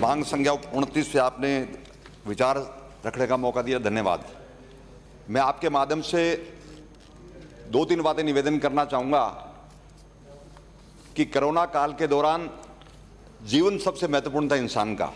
मांग संख्या 29 से आपने विचार रखने का मौका दिया, धन्यवाद। मैं आपके माध्यम से 2-3 बातें निवेदन करना चाहूँगा कि कोरोना काल के दौरान जीवन सबसे महत्वपूर्ण था इंसान का।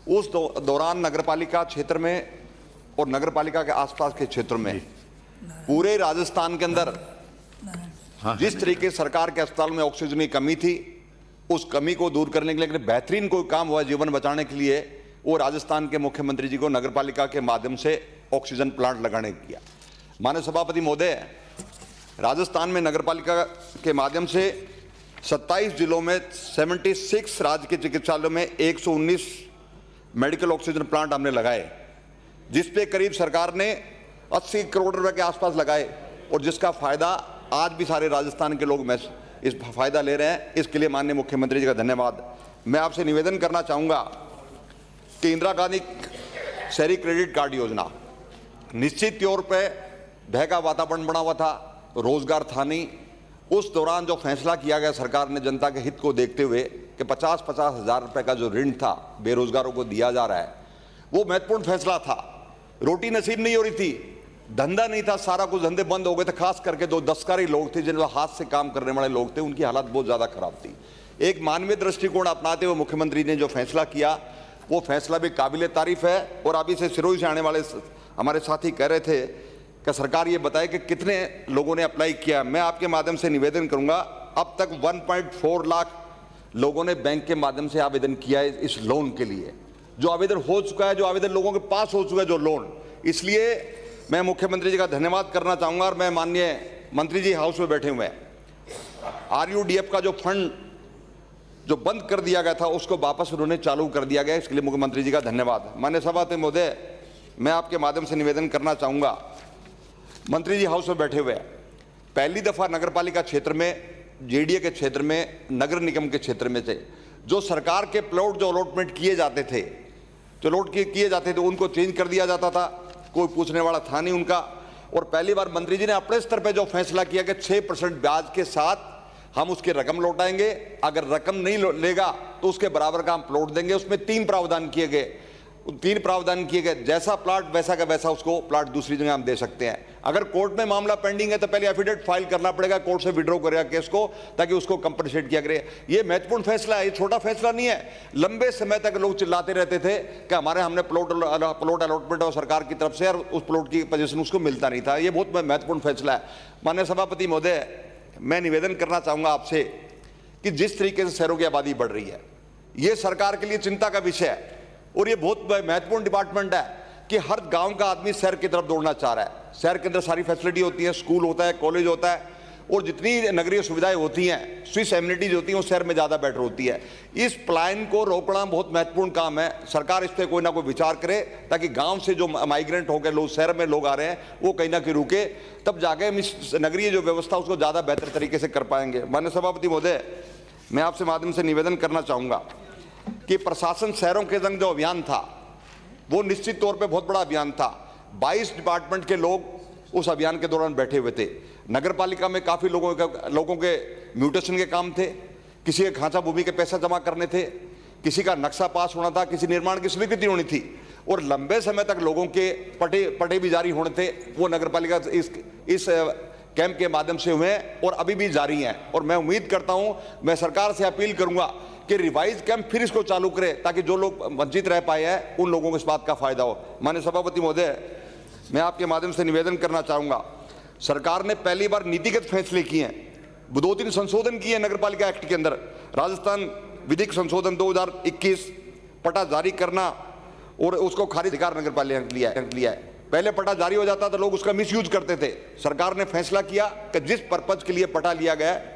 उस दौरान नगरपालिका क्षेत्र में और नगरपालिका के आसपास के क्षेत्रों में पूरे राजस्थान के अंदर जिस तरीके सरकार के अस्पताल में ऑक्सीजन की कमी थी, उस कमी को दूर करने के लिए बेहतरीन कोई काम हुआ जीवन बचाने के लिए, वो राजस्थान के मुख्यमंत्री जी को नगरपालिका के माध्यम से ऑक्सीजन प्लांट लगाने किया। माननीय सभापति महोदय, राजस्थान में नगरपालिका के माध्यम से 27 जिलों में 76 राज्य के चिकित्सालयों में 119 मेडिकल ऑक्सीजन प्लांट हमने लगाए, जिसपे करीब सरकार ने 80 करोड़ रुपए के आसपास लगाए और जिसका फायदा आज भी सारे राजस्थान के लोग इस फायदा ले रहे हैं। इसके लिए माननीय मुख्यमंत्री जी का धन्यवाद। मैं आपसे निवेदन करना चाहूँगा कि इंदिरा गांधी शहरी क्रेडिट कार्ड योजना, निश्चित तौर पे भय का वातावरण बना हुआ था, रोजगार था नहीं। उस दौरान जो फैसला किया गया सरकार ने जनता के हित को देखते हुए कि 50-50 हज़ार रुपये का जो ऋण था बेरोजगारों को दिया जा रहा है, वो महत्वपूर्ण फैसला था। रोटी नसीब नहीं हो रही थी, धंधा नहीं था, सारा कुछ धंधे बंद हो गए थे। खास करके जो दस्तकारी लोग थे, जिनके हाथ से काम करने वाले लोग थे, उनकी हालत बहुत ज़्यादा खराब थी। एक मानवीय दृष्टिकोण अपनाते हुए मुख्यमंत्री ने जो फैसला किया, वो फैसला भी काबिल तारीफ है। और अभी से सिरोही से आने वाले हमारे साथी कह रहे थे कि सरकार ये बताए कि कितने लोगों ने अप्लाई किया। मैं आपके माध्यम से निवेदन करूंगा, अब तक 1.4 लाख लोगों ने बैंक के माध्यम से आवेदन किया है इस लोन के लिए। जो आवेदन हो चुका है, जो आवेदन लोगों के पास हो चुका है, जो लोन, इसलिए मैं मुख्यमंत्री जी का धन्यवाद करना चाहूँगा। और मैं माननीय मंत्री जी हाउस में बैठे हुए हैं, RUDF का जो फंड जो बंद कर दिया गया था, उसको वापस उन्होंने चालू कर दिया गया, इसके लिए मुख्यमंत्री जी का धन्यवाद। माननीय सभापति महोदय, मैं आपके माध्यम से निवेदन करना चाहूँगा, मंत्री जी हाउस में बैठे हुए हैं, पहली दफ़ा नगरपालिका क्षेत्र में, JDA के क्षेत्र में, नगर निगम के क्षेत्र में से जो सरकार के प्लॉट जो अलॉटमेंट किए जाते थे, जो अलॉट किए जाते थे, उनको चेंज कर दिया जाता था, कोई पूछने वाला था नहीं उनका। और पहली बार मंत्री जी ने अपने स्तर पर जो फैसला किया कि 6% ब्याज के साथ हम उसकी रकम लौटाएंगे, अगर रकम नहीं लेगा तो उसके बराबर का हम प्लॉट देंगे। उसमें 3 प्रावधान किए गए, जैसा प्लाट वैसा का वैसा उसको प्लाट दूसरी जगह हम दे सकते हैं। अगर कोर्ट में मामला पेंडिंग है तो पहले एफिडेविट फाइल करना पड़ेगा, कोर्ट से विड्रॉ करेगा केस को, ताकि उसको कंपनसेट किया करे। ये महत्वपूर्ण फैसला है, ये छोटा फैसला नहीं है। लंबे समय तक लोग चिल्लाते रहते थे कि हमने प्लॉट अलॉटमेंट और सरकार की तरफ से, और उस प्लॉट की पोजीशन उसको मिलता नहीं था। ये बहुत महत्वपूर्ण फैसला है। माननीय सभापति महोदय, मैं निवेदन करना चाहूँगा आपसे कि जिस तरीके से शहरों की आबादी बढ़ रही है, ये सरकार के लिए चिंता का विषय है। और ये बहुत महत्वपूर्ण डिपार्टमेंट है कि हर गांव का आदमी शहर की तरफ दौड़ना चाह रहा है। शहर के अंदर सारी फैसिलिटी होती है, स्कूल होता है, कॉलेज होता है, और जितनी नगरीय सुविधाएं होती हैं, स्विस एमिनिटीज होती हैं, वो शहर में ज़्यादा बेटर होती है। इस पलायन को रोकना बहुत महत्वपूर्ण काम है। सरकार इस पर कोई ना कोई विचार करे, ताकि गाँव से जो माइग्रेंट होकर लोग शहर में लोग आ रहे हैं, वो कहीं ना कहीं रुके, तब जाके नगरीय जो व्यवस्था उसको ज़्यादा बेहतर तरीके से कर पाएंगे। माननीय सभापति महोदय, मैं आपसे माध्यम से निवेदन करना चाहूँगा कि प्रशासन शहरों के संग जो अभियान था, वो निश्चित तौर पे बहुत बड़ा अभियान था। 22 डिपार्टमेंट के लोग उस अभियान के दौरान बैठे हुए थे। नगरपालिका में काफ़ी लोगों के म्यूटेशन के काम थे, किसी के खांचा भूमि के पैसा जमा करने थे, किसी का नक्शा पास होना था, किसी निर्माण की स्वीकृति होनी थी, और लंबे समय तक लोगों के पटे भी जारी होने थे। वो नगरपालिका इस कैंप के माध्यम से हुए और अभी भी जारी हैं। और मैं उम्मीद करता हूँ, मैं सरकार से अपील करूँगा कि रिवाइज कैंप फिर इसको चालू करे, ताकि जो लोग वंचित रह पाए हैं उन लोगों को इस बात का फायदा हो। माननीय सभापति महोदय, मैं आपके माध्यम से निवेदन करना चाहूँगा, सरकार ने पहली बार नीतिगत फैसले किए हैं, 2-3 संशोधन किए हैं नगरपालिका एक्ट के अंदर। राजस्थान विधिक संशोधन 2021, पटा जारी करना और उसको खारिज अधिकार नगरपालिका ने लिया है। पहले पटा जारी हो जाता तो लोग उसका मिसयूज करते थे। सरकार ने फैसला किया कि जिस पर्पज के लिए पटा लिया गया है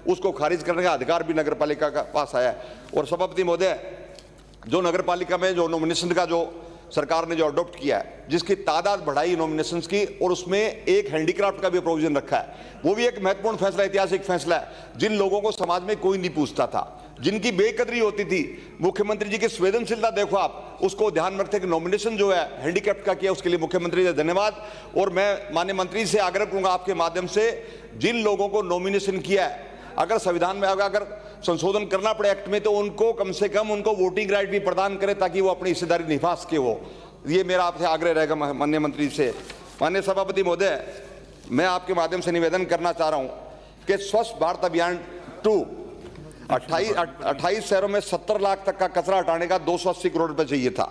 उसको खारिज करने का अधिकार भी नगरपालिका का पास आया है। और सभापति महोदय, जो नगरपालिका में जो नॉमिनेशन का जो सरकार ने जो अडॉप्ट किया है, जिसकी तादाद बढ़ाई नॉमिनेशंस की, और उसमें एक हैंडीक्राफ्ट का भी प्रोविजन रखा है, वो भी एक महत्वपूर्ण फैसला, ऐतिहासिक फैसला है। जिन लोगों को समाज में कोई नहीं पूछता था, जिनकी बेकदरी होती थी, मुख्यमंत्री जी की संवेदनशीलता देखो आप, उसको ध्यान में रखते कि नॉमिनेशन जो है हैंडीक्राफ्ट का किया, उसके लिए मुख्यमंत्री जी धन्यवाद। और मैं माननीय मंत्री से आग्रह करूंगा आपके माध्यम से, जिन लोगों को नॉमिनेशन किया है, अगर संविधान में अगर संशोधन करना पड़े एक्ट में तो उनको कम से कम उनको वोटिंग राइट भी प्रदान करें ताकि वो अपनी हिस्सेदारी निभा सके। वो ये मेरा आपसे आग्रह रहेगा माननीय मंत्री से। माननीय सभापति महोदय, मैं आपके माध्यम से निवेदन करना चाह रहा हूं कि स्वच्छ भारत अभियान 2 28 शहरों में 70 लाख तक का कचरा हटाने का 280 करोड़ रुपए चाहिए था।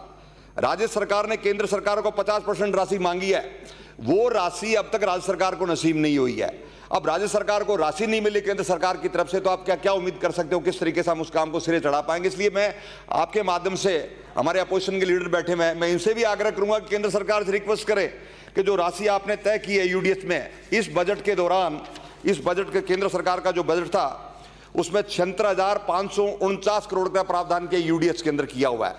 राज्य सरकार ने केंद्र सरकार को 50% राशि मांगी है, वो राशि अब तक राज्य सरकार को नसीब नहीं हुई है। अब राज्य सरकार को राशि नहीं मिली केंद्र सरकार की तरफ से, तो आप क्या क्या उम्मीद कर सकते हो किस तरीके से हम उस काम को सिरे चढ़ा पाएंगे। इसलिए मैं आपके माध्यम से, हमारे अपोजिशन के लीडर बैठे हैं, मैं इनसे भी आग्रह करूंगा कि केंद्र सरकार से रिक्वेस्ट करे कि जो राशि आपने तय की है यूडीएच में, इस बजट के दौरान, इस बजट के केंद्र सरकार का जो बजट था उसमें 76,549 करोड़ का प्रावधान किया यूडीएच के अंदर किया हुआ है,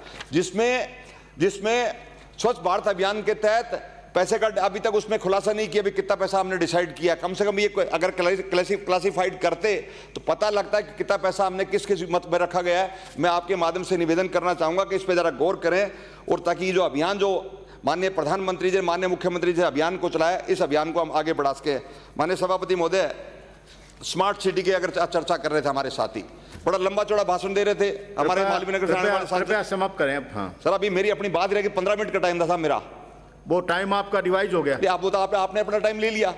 जिसमें स्वच्छ भारत अभियान के तहत पैसे का अभी तक उसमें खुलासा नहीं किया भी कितना पैसा हमने डिसाइड किया। कम से कम ये अगर क्लासिफाइड करते तो पता लगता है कि कितना पैसा हमने किस किस मत में रखा गया है। मैं आपके माध्यम से निवेदन करना चाहूंगा कि इस पर जरा गौर करें, और ताकि जो अभियान जो माननीय प्रधानमंत्री जी, माननीय मुख्यमंत्री जी अभियान को चलाया, इस अभियान को हम आगे बढ़ा सके। माननीय सभापति महोदय, स्मार्ट सिटी की अगर चर्चा कर रहे थे हमारे साथी, बड़ा लंबा चौड़ा भाषण दे रहे थे हमारे मालवीय नगर से आने वाले साथी। समाप्त करें अब। हाँ सर, अभी मेरी अपनी बात रहेगी, 15 मिनट का टाइम था साहब मेरा। वो टाइम आपका रिवाइज हो गया। आप आपने अपना टाइम ले लिया,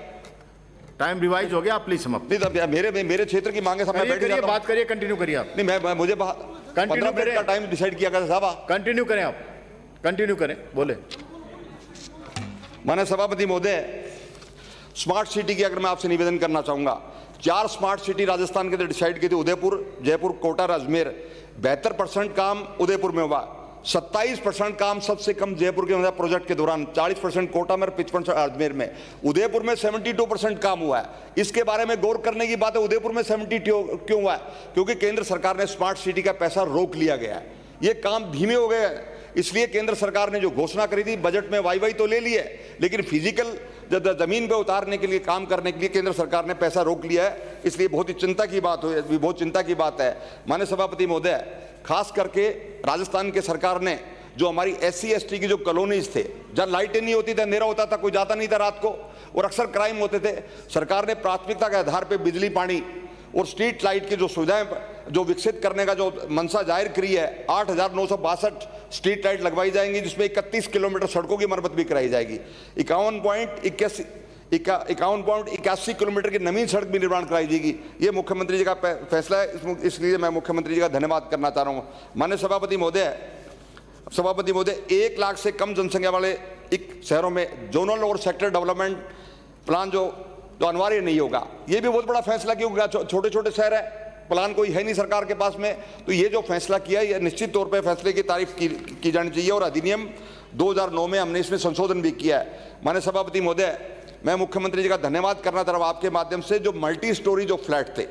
टाइम रिवाइज हो गया, आप प्लीज समाप्त। नहीं, मेरे क्षेत्र की मांगे सब करिए, बात करिए, कंटिन्यू करिए आप। नहीं, मैं मुझे 15 मिनट का टाइम डिसाइड किया गया साहब। कंटिन्यू करें, आप कंटिन्यू करें, बोले। माननीय सभापति महोदय, स्मार्ट सिटी की अगर मैं आपसे निवेदन करना चाहूंगा, 4 स्मार्ट सिटी राजस्थान के अंदर डिसाइड की थी, उदयपुर, जयपुर, कोटा, अजमेर। 72% काम उदयपुर में हुआ, 27% काम सबसे कम जयपुर के प्रोजेक्ट के दौरान, 40% कोटा में, 55% अजमेर में। उदयपुर में 72% काम हुआ है। इसके बारे में गौर करने की बात है, उदयपुर में 72 क्यों हुआ है? क्योंकि केंद्र सरकार ने स्मार्ट सिटी का पैसा रोक लिया गया है, ये काम धीमे हो गए। इसलिए केंद्र सरकार ने जो घोषणा करी थी बजट में वाई तो ले ली है, लेकिन फिजिकल जमीन पे उतारने के लिए, काम करने के लिए केंद्र सरकार ने पैसा रोक लिया है। इसलिए बहुत ही चिंता की बात हुई, बहुत चिंता की बात है। माननीय सभापति महोदय, खास करके राजस्थान के सरकार ने जो हमारी SC ST की जो कॉलोनीज थे, जहाँ लाइटें नहीं होती थी, अंधेरा होता था, कोई जाता नहीं था रात को, और अक्सर क्राइम होते थे, सरकार ने प्राथमिकता के आधार पर बिजली, पानी और स्ट्रीट लाइट की जो सुविधाएं जो विकसित करने का जो मंशा जाहिर करी है, 8,962 स्ट्रीट लाइट लगवाई जाएंगी, जिसमें 31 किलोमीटर सड़कों की मरम्मत भी कराई जाएगी। 51.81 किलोमीटर की नवीन सड़क भी निर्माण कराई जाएगी। ये मुख्यमंत्री जी का फैसला है, इसलिए मैं मुख्यमंत्री जी का धन्यवाद करना चाह रहा हूँ। माननीय सभापति महोदय, 1 लाख से कम जनसंख्या वाले शहरों में जोनल और सेक्टर डेवलपमेंट प्लान जो अनिवार्य नहीं होगा, ये भी बहुत बड़ा फैसला, क्योंकि छोटे छोटे शहर है, प्लान कोई है नहीं सरकार के पास में। तो ये जो फैसला किया है, ये निश्चित तौर पे फैसले की तारीफ की जानी चाहिए, और अधिनियम 2009 में हमने इसमें संशोधन भी किया है। माननीय सभापति महोदय, मैं मुख्यमंत्री जी का धन्यवाद करना चाह रहा हूं आपके माध्यम से। जो मल्टी स्टोरी जो फ्लैट थे,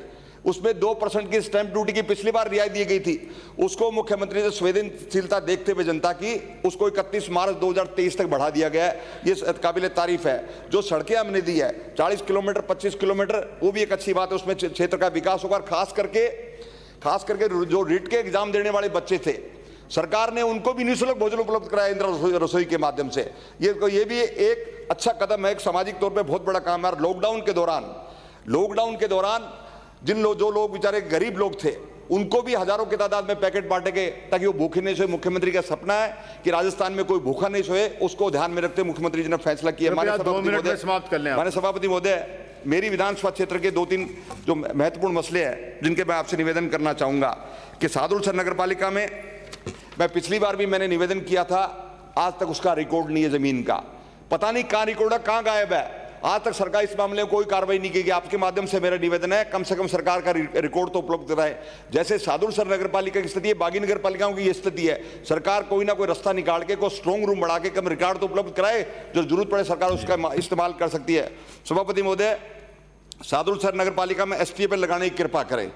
उसमें 2% की स्टैंप ड्यूटी की पिछली बार रियायत दी गई थी, उसको मुख्यमंत्री ने संवेदनशीलता देखते हुए जनता की, उसको 31 मार्च 2023 तक बढ़ा दिया गया है। ये काबिल तारीफ है। जो सड़कें हमने दी है, 40 किलोमीटर, 25 किलोमीटर, वो भी एक अच्छी बात है, उसमें क्षेत्र का विकास होगा। खास करके जो रिट के एग्जाम देने वाले बच्चे थे, सरकार ने उनको भी निःशुल्क भोजन उपलब्ध कराया इंदिरा रसोई के माध्यम से। ये भी एक अच्छा कदम है, एक सामाजिक तौर पे बहुत बड़ा काम है। लॉकडाउन के दौरान जो लोग बेचारे गरीब लोग थे, उनको भी हजारों की तादाद में पैकेट बांटे गए ताकि वो भूखे नहीं सोए। मुख्यमंत्री का सपना है कि राजस्थान में कोई भूखा नहीं सोए, उसको ध्यान में रखते मुख्यमंत्री जी ने फैसला किया। माननीय सभापति महोदय, मेरी विधानसभा क्षेत्र के 2-3 जो महत्वपूर्ण मसले हैं जिनके मैं आपसे निवेदन करना चाहूंगा कि सादुलसर नगर पालिका में, मैं पिछली बार भी मैंने निवेदन किया था, आज तक उसका रिकॉर्ड नहीं है जमीन का। पता नहीं कहां रिकॉर्ड है, कहां गायब है। आज तक सरकार इस मामले में कोई कार्रवाई नहीं की गई। आपके माध्यम से मेरा निवेदन है, कम से कम सरकार का रिकॉर्ड तो उपलब्ध कराए। जैसे सादुलसर नगर पालिका की स्थिति है, बागी नगर पालिकाओं की ये स्थिति है। सरकार कोई ना कोई रास्ता निकाल के, कोई स्ट्रॉन्ग रूम बढ़ा के कम रिकॉर्ड तो उपलब्ध कराए, जो जरूरत पड़े सरकार उसका इस्तेमाल कर सकती है। सभापति महोदय, सादुलसर नगर पालिका में STF लगाने की कृपा करें।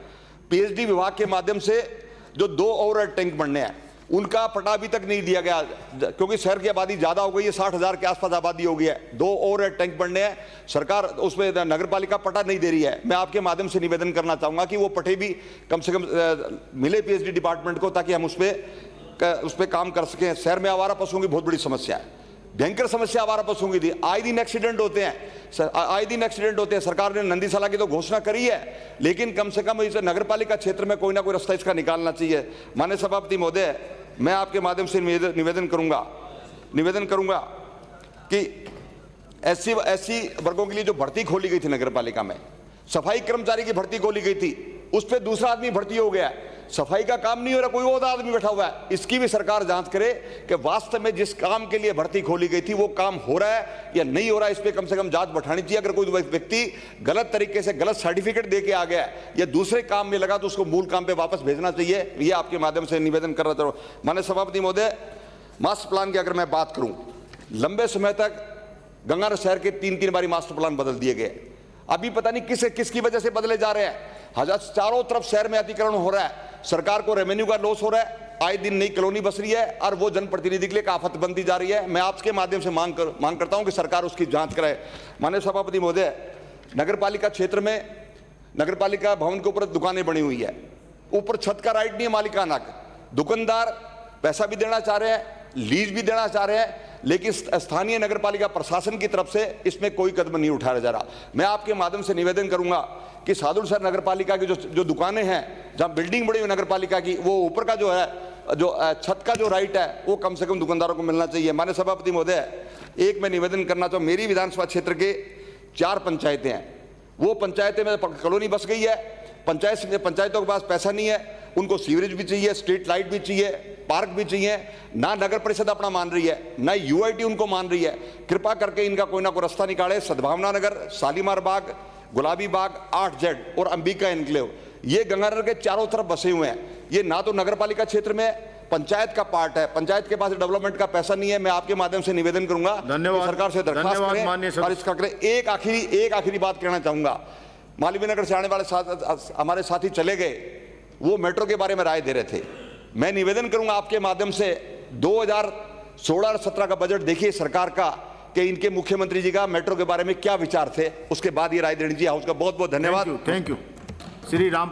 PhD विभाग के माध्यम से जो 2 और टैंक बनने हैं, उनका पटा अभी तक नहीं दिया गया, क्योंकि शहर की आबादी ज्यादा हो गई है, 60,000 के आसपास आबादी हो गई है। 2 और टैंक बनने हैं, सरकार उसमें नगर पालिका पटा नहीं दे रही है। मैं आपके माध्यम से निवेदन करना चाहूंगा कि वो पटे भी कम से कम मिले PhD डिपार्टमेंट को, ताकि हम उस पर काम कर सकें। शहर में आवारा पशुओं की बहुत बड़ी समस्या है। भयंकर समस्या आवारा पशुओं की थी। आए दिन एक्सीडेंट होते हैं, आए दिन एक्सीडेंट होते हैं। सरकार ने नंदीसाला की तो घोषणा करी है, लेकिन कम से कम इस नगर पालिका क्षेत्र में कोई ना कोई रास्ता इसका निकालना चाहिए। माननीय सभापति महोदय, मैं आपके माध्यम से निवेदन करूंगा कि ऐसी वर्गों के लिए जो भर्ती खोली गई थी नगर पालिका में, सफाई कर्मचारी की भर्ती खोली गई थी, उस पर दूसरा आदमी भर्ती हो गया। सफाई का काम नहीं हो रहा, कोई और आदमी बैठा हुआ है। इसकी भी सरकार जांच करे कि वास्तव में जिस काम के लिए भर्ती खोली गई थी वो काम हो रहा है या नहीं हो रहा है। इस पर कम से कम जांच बैठानी चाहिए। अगर कोई व्यक्ति गलत तरीके से गलत सर्टिफिकेट दे के आ गया या दूसरे काम में लगा तो उसको मूल काम पे वापस भेजना चाहिए। ये आपके माध्यम से निवेदन कर रहा था। माननीय सभापति महोदय, मास्टर प्लान की अगर मैं बात करूं, लंबे समय तक गंगानगर शहर के 3 बारी मास्टर प्लान बदल दिए गए। अभी पता नहीं किसकी वजह से बदले जा रहे हैं। चारों तरफ शहर में अतिक्रमण हो रहा है, सरकार को रेवेन्यू का लॉस हो रहा है, आए दिन नई कॉलोनी बस रही है और वो जनप्रतिनिधि के लिए एक आफत बनती जा रही है। मैं आपके माध्यम से मांग करता हूं कि सरकार उसकी जांच कराए। माननीय सभापति महोदय, नगर पालिका क्षेत्र में नगर पालिका भवन के ऊपर दुकानें बनी हुई है, ऊपर छत का राइट नहीं है मालिकाना। दुकानदार पैसा भी देना चाह रहे हैं, लीज भी देना चाह रहे हैं, लेकिन स्थानीय नगर पालिका प्रशासन की तरफ से इसमें कोई कदम नहीं उठाया जा रहा। मैं आपके माध्यम से निवेदन करूंगा कि सादुलशहर नगर पालिका की जो दुकानें हैं, जहां बिल्डिंग बड़ी हुई नगर पालिका की, वो ऊपर का जो है, जो छत का जो राइट है, वो कम से कम दुकानदारों को मिलना चाहिए। माननीय सभापति महोदय, एक मैं निवेदन करना चाहूँ, मेरी विधानसभा क्षेत्र के 4 पंचायतें हैं, वो पंचायतें में कॉलोनी बस गई है। पंचायतों के पास पैसा नहीं है, उनको सीवरेज भी चाहिए, स्ट्रीट लाइट भी चाहिए, पार्क भी चाहिए। ना नगर परिषद अपना मान रही है, ना यूआईटी उनको मान रही है। कृपा करके इनका कोई ना कोई रास्ता निकाले। सद्भावना नगर, शालीमार बाग, गुलाबी बाग, 8Z और अंबिका एनक्लेव, ये गंगानगर के चारों तरफ बसे हुए हैं। ये ना तो नगर पालिका क्षेत्र में पंचायत का पार्ट है, पंचायत के पास डेवलपमेंट का पैसा नहीं है। मैं आपके माध्यम से निवेदन करूंगा, सरकार से दरखास्त करें और इसका करें। एक आखिरी बात कहना चाहूंगा। मालवीय नगर से आने वाले हमारे साथी चले गए, वो मेट्रो के बारे में राय दे रहे थे। मैं निवेदन करूंगा आपके माध्यम से, 2016 और 17 का बजट देखिए सरकार का, कि इनके मुख्यमंत्री जी का मेट्रो के बारे में क्या विचार थे, उसके बाद ये राय देनी चाहिए। उसका बहुत बहुत धन्यवाद। Thank you Shri Ram.